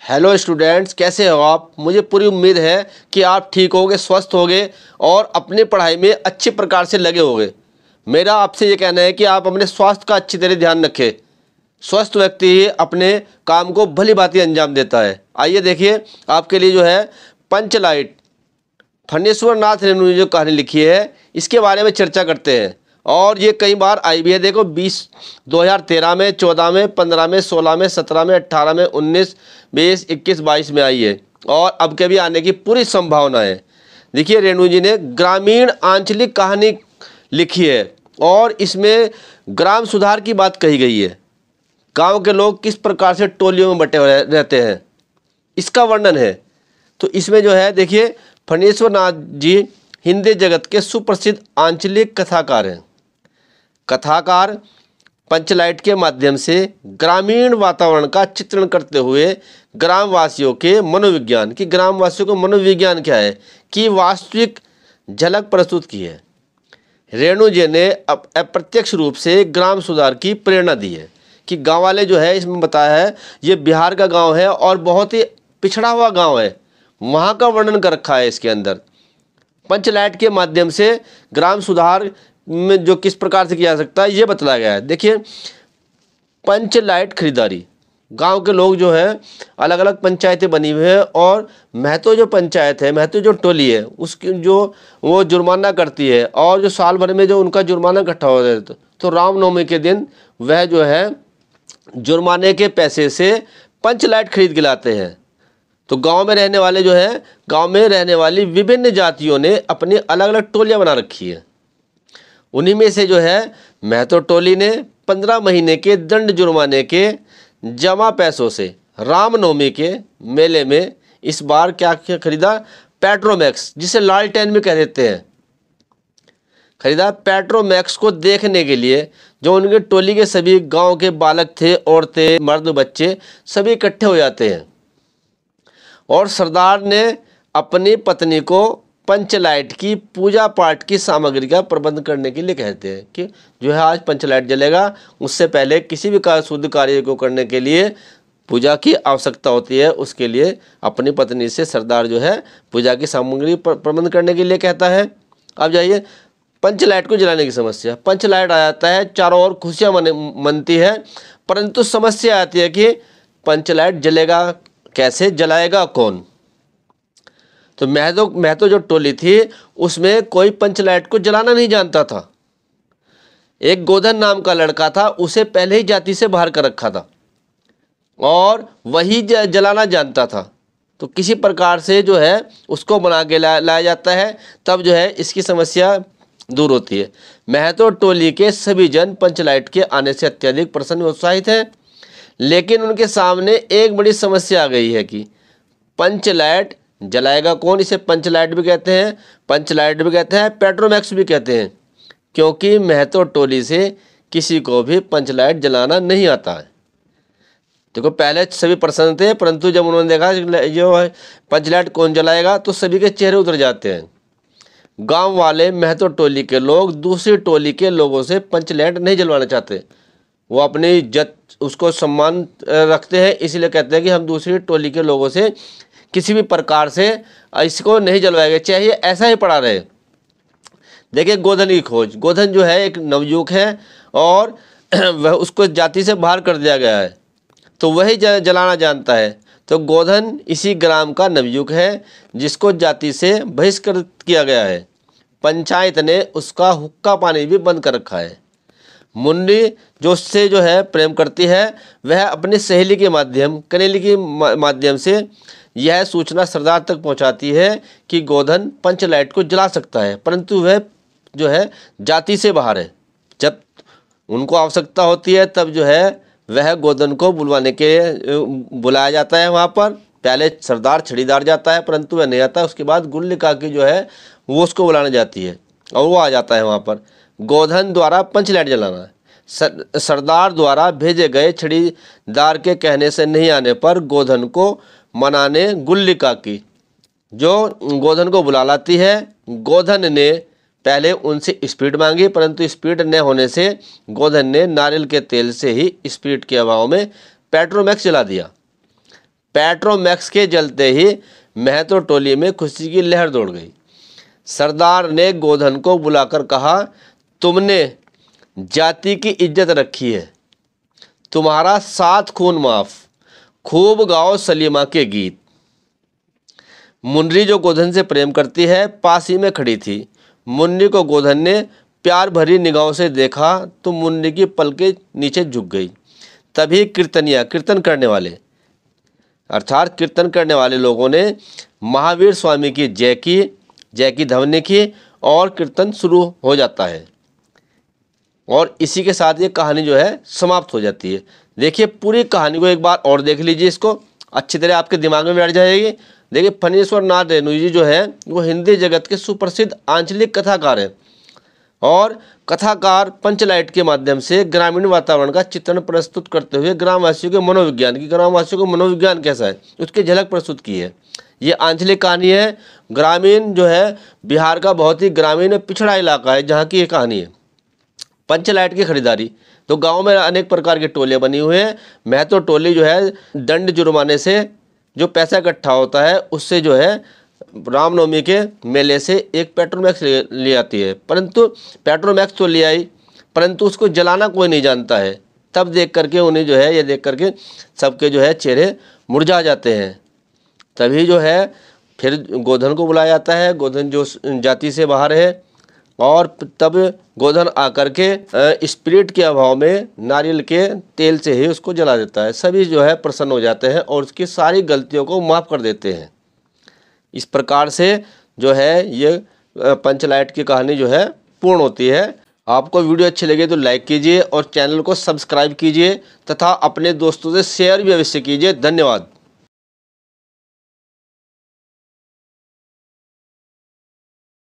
Hello students, कैसे हो आप। मुझे पूरी उम्मीद है कि आप ठीक होगे, स्वस्थ होगे और अपनी पढ़ाई में अच्छे प्रकार से लगे होगे। मेरा आपसे ये कहना है कि आप अपने स्वास्थ्य का अच्छी तरह ध्यान रखें। स्वस्थ व्यक्ति ही अपने काम को भली भांति अंजाम देता है। आइए देखिए आपके लिए जो है पंचलाइट फणीश्वर नाथ रेणु ने जो कहानी लिखी है इसके बारे में चर्चा करते हैं। और ये कई बार आई भी है। देखो 2013 में, 14 में, 15 में, 16 में, 17 में, 18 में, 19, 20, 21, 22 में आई है और अब के भी आने की पूरी संभावना है। देखिए रेणु जी ने ग्रामीण आंचलिक कहानी लिखी है और इसमें ग्राम सुधार की बात कही गई है। गांव के लोग किस प्रकार से टोलियों में बटे हुए रहते हैं इसका वर्णन है। तो इसमें जो है देखिए फणीश्वर नाथ जी हिंदी जगत के सुप्रसिद्ध आंचलिक कथाकार हैं। कथाकार पंचलाइट के माध्यम से ग्रामीण वातावरण का चित्रण करते हुए ग्रामवासियों के मनोविज्ञान की ग्रामवासियों का मनोविज्ञान क्या है कि वास्तविक झलक प्रस्तुत की है। रेणु जी ने अप्रत्यक्ष रूप से ग्राम सुधार की प्रेरणा दी है कि गांव वाले जो है, इसमें बताया है ये बिहार का गांव है और बहुत ही पिछड़ा हुआ गांव है, वहाँ का वर्णन कर रखा है इसके अंदर। पंचलाइट के माध्यम से ग्राम सुधार में जो किस प्रकार से किया जा सकता है ये बताया गया है। देखिए पंचलाइट खरीदारी, गांव के लोग जो है अलग अलग पंचायतें बनी हुई है और महतो जो पंचायत है, महतो जो टोली है उसकी जो वो जुर्माना करती है और जो साल भर में जो उनका जुर्माना इकट्ठा हो जाता है तो रामनवमी के दिन वह जो है जुर्माने के पैसे से पंचलाइट खरीद के लाते हैं। तो गांव में रहने वाले जो है, गांव में रहने वाली विभिन्न जातियों ने अपनी अलग अलग टोलियां बना रखी है। उन्हीं में से जो है महतो टोली ने 15 महीने के दंड जुर्माने के जमा पैसों से रामनवमी के मेले में इस बार क्या क्या खरीदा, पेट्रोमैक्स, जिसे लालटेन भी कह देते हैं, खरीदा। पेट्रोमैक्स को देखने के लिए जो उनके टोली के सभी गांव के बालक थे, औरतें, मर्द, बच्चे सभी इकट्ठे हो जाते हैं और सरदार ने अपनी पत्नी को पंचलाइट की पूजा पाठ की सामग्री का प्रबंध करने के लिए कहते हैं कि जो है आज पंचलाइट जलेगा, उससे पहले किसी भी शुद्ध कार्य को करने के लिए पूजा की आवश्यकता होती है। उसके लिए अपनी पत्नी से सरदार जो है पूजा की सामग्री प्रबंध करने के लिए कहता है। अब जाइए पंचलाइट को जलाने की समस्या। पंचलाइट आ जाता है, चारों ओर खुशियाँ मनती है, परंतु समस्या आती है कि पंचलाइट जलेगा कैसे, जलाएगा कौन। तो महतो जो टोली थी उसमें कोई पंचलाइट को जलाना नहीं जानता था। एक गोधन नाम का लड़का था, उसे पहले ही जाति से बाहर कर रखा था और वही जलाना जानता था। तो किसी प्रकार से जो है उसको बना के लाया जाता है, तब जो है इसकी समस्या दूर होती है। महतो टोली के सभी जन पंचलाइट के आने से अत्यधिक प्रसन्न उत्साहित हैं, लेकिन उनके सामने एक बड़ी समस्या आ गई है कि पंचलाइट जलाएगा कौन। इसे पंचलाइट भी कहते हैं, पंचलाइट भी कहते हैं, पेट्रोमैक्स भी कहते हैं, क्योंकि महतो टोली से किसी को भी पंचलाइट जलाना नहीं आता है। देखो पहले सभी प्रसन्न थे, परंतु जब उन्होंने देखा जो है पंचलाइट कौन जलाएगा तो सभी के चेहरे उतर जाते हैं। गांव वाले महतो टोली के लोग दूसरी टोली के लोगों से पंचलाइट नहीं जलवाना चाहते। वो अपनी इज्जत, उसको सम्मान रखते हैं, इसलिए कहते हैं कि हम दूसरी टोली के लोगों से किसी भी प्रकार से इसको नहीं जलवाएंगे, चाहिए ऐसा ही पड़ा रहे। देखिए गोधन की खोज। गोधन जो है एक नवयुवक है और वह उसको जाति से बाहर कर दिया गया है, तो वही जलाना जानता है। तो गोधन इसी ग्राम का नवयुवक है जिसको जाति से बहिष्कृत किया गया है। पंचायत ने उसका हुक्का पानी भी बंद कर रखा है। मुन्नी जो उससे जो है प्रेम करती है, वह अपनी सहेली के माध्यम, कनेली के माध्यम से यह सूचना सरदार तक पहुंचाती है कि गोधन पंचलाइट को जला सकता है, परंतु वह जो है जाति से बाहर है। जब उनको आवश्यकता होती है तब जो है वह गोधन को बुलवाने के बुलाया जाता है। वहाँ पर पहले सरदार छड़ीदार जाता है, परंतु वह नहीं आता। उसके बाद गुल्लिका की जो है वो उसको बुलाने जाती है और वो आ जाता है वहाँ पर। गोधन द्वारा पंचलाइट जलाना है। सरदार द्वारा भेजे गए छड़ीदार के कहने से नहीं आने पर गोधन को मनाने गुल्लिका की जो गोधन को बुला लाती है। गोधन ने पहले उनसे स्पीड मांगी, परंतु स्पीड न होने से गोधन ने नारियल के तेल से ही स्पीड के अभाव में पेट्रोमैक्स जला दिया। पेट्रोमैक्स के जलते ही महतो टोली में खुशी की लहर दौड़ गई। सरदार ने गोधन को बुलाकर कहा, तुमने जाति की इज्जत रखी है, तुम्हारा 7 खून माफ, खूब गाओ सलीमा के गीत। मुन्नी जो गोधन से प्रेम करती है पास ही में खड़ी थी। मुन्नी को गोधन ने प्यार भरी निगाहों से देखा तो मुन्नी की पलकें नीचे झुक गई। तभी कीर्तन करने वाले अर्थात कीर्तन करने वाले लोगों ने महावीर स्वामी की जय की ध्वनि की और कीर्तन शुरू हो जाता है और इसी के साथ ये कहानी जो है समाप्त हो जाती है। देखिए पूरी कहानी को एक बार और देख लीजिए, इसको अच्छी तरह आपके दिमाग में बैठ जाएगी। देखिए फणीश्वर नाथ रेणु जी जो है वो हिंदी जगत के सुप्रसिद्ध आंचलिक कथाकार हैं और कथाकार पंचलाइट के माध्यम से ग्रामीण वातावरण का चित्रण प्रस्तुत करते हुए ग्रामवासियों को मनोविज्ञान कैसा है उसकी झलक प्रस्तुत की है। ये आंचलिक कहानी है। ग्रामीण जो है बिहार का बहुत ही ग्रामीण पिछड़ा इलाका है जहाँ की ये कहानी है। पंचलाइट की खरीदारी, तो गांव में अनेक प्रकार के टोले बनी हुए हैं। महतो टोली जो है दंड जुर्माने से जो पैसा इकट्ठा होता है उससे जो है रामनवमी के मेले से एक पेट्रोमैक्स ले आती है, परंतु पेट्रोमैक्स तो ले आई परंतु उसको जलाना कोई नहीं जानता है। तब देख करके उन्हें जो है ये देख करके सबके जो है चेहरे मुरझा जाते हैं। तभी जो है फिर गोधन को बुलाया जाता है। गोधन जो जाति से बाहर है और तब गोधन आकर के स्पिरिट के अभाव में नारियल के तेल से ही उसको जला देता है। सभी जो है प्रसन्न हो जाते हैं और उसकी सारी गलतियों को माफ़ कर देते हैं। इस प्रकार से जो है ये पंचलाइट की कहानी जो है पूर्ण होती है। आपको वीडियो अच्छी लगे तो लाइक कीजिए और चैनल को सब्सक्राइब कीजिए तथा अपने दोस्तों से शेयर भी अवश्य कीजिए। धन्यवाद।